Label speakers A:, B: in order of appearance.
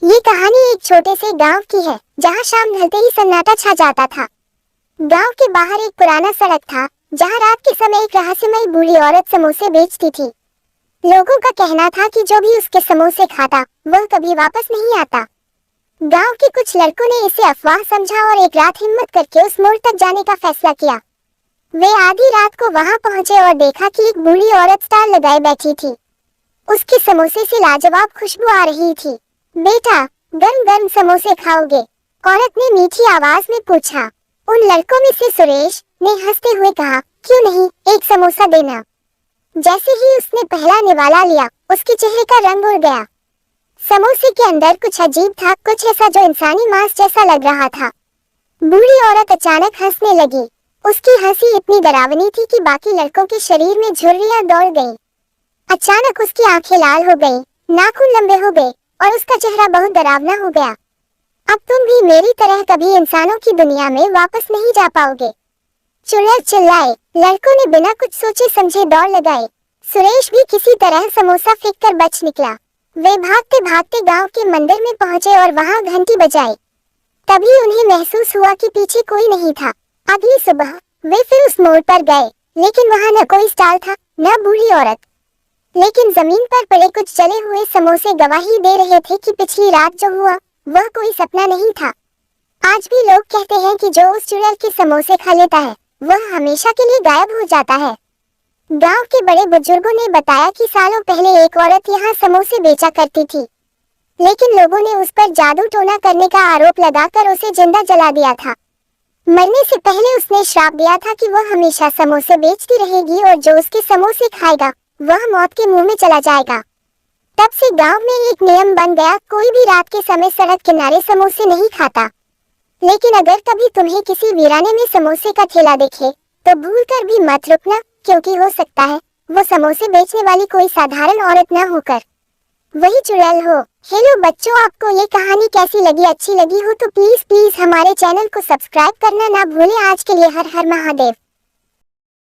A: ये कहानी एक छोटे से गांव की है जहां शाम ढलते ही सन्नाटा छा जाता था। गांव के बाहर एक पुराना सड़क था जहां रात के समय एक रहस्यमयी बूढ़ी औरत समोसे बेचती थी। लोगों का कहना था कि जो भी उसके समोसे खाता वह कभी वापस नहीं आता। गांव के कुछ लड़कों ने इसे अफवाह समझा और एक रात हिम्मत करके उस मोड़ तक जाने का फैसला किया। वे आधी रात को वहां पहुंचे और देखा कि एक बूढ़ी औरत स्टाल लगाए बैठी थी। उसके समोसे से लाजवाब खुशबू आ रही थी। बेटा, गर्म गर्म समोसे खाओगे? औरत ने मीठी आवाज में पूछा। उन लड़कों में से सुरेश ने हंसते हुए कहा, क्यों नहीं, एक समोसा देना। जैसे ही उसने पहला निवाला लिया, उसके चेहरे का रंग उड़ गया। समोसे के अंदर कुछ अजीब था, कुछ ऐसा जो इंसानी मांस जैसा लग रहा था। बूढ़ी औरत अचानक हंसने लगी। उसकी हंसी इतनी डरावनी थी कि बाकी लड़कों के शरीर में झुर्रियां दौड़ गईं। अचानक उसकी आंखें लाल हो गईं, नाखून लंबे हो गए और उसका चेहरा बहुत डरावना हो गया। अब तुम भी मेरी तरह कभी इंसानों की दुनिया में वापस नहीं जा पाओगे, चुड़ैल चिल्लाए। लड़कों ने बिना कुछ सोचे समझे दौड़ लगाए। सुरेश भी किसी तरह समोसा फेंक कर बच निकला। वे भागते भागते गांव के मंदिर में पहुंचे और वहां घंटी बजाई। तभी उन्हें महसूस हुआ कि पीछे कोई नहीं था। अगली सुबह वे फिर उस मोड़ पर गए, लेकिन वहां न कोई स्टॉल था, न बूढ़ी औरत। लेकिन जमीन पर पड़े कुछ जले हुए समोसे गवाही दे रहे थे कि पिछली रात जो हुआ वह कोई सपना नहीं था। आज भी लोग कहते हैं कि जो उस चुड़ैल के समोसे खा लेता है वह हमेशा के लिए गायब हो जाता है। गांव के बड़े बुजुर्गों ने बताया कि सालों पहले एक औरत यहाँ समोसे बेचा करती थी, लेकिन लोगों ने उस पर जादू टोना करने का आरोप लगाकर उसे जिंदा जला दिया था। मरने से पहले उसने श्राप दिया था कि वह हमेशा समोसे बेचती रहेगी और जो उसके समोसे खाएगा वह मौत के मुंह में चला जाएगा। तब से गांव में एक नियम बन गया, कोई भी रात के समय सड़क किनारे समोसे नहीं खाता। लेकिन अगर कभी तुम्हें किसी वीराने में समोसे का ठेला दिखे तो भूलकर भी मत रुकना, क्योंकि हो सकता है वो समोसे बेचने वाली कोई साधारण औरत न होकर वही चुड़ैल हो। हेलो बच्चों, आपको ये कहानी कैसी लगी? अच्छी लगी हो तो प्लीज हमारे चैनल को सब्सक्राइब करना ना भूलें। आज के लिए हर हर महादेव।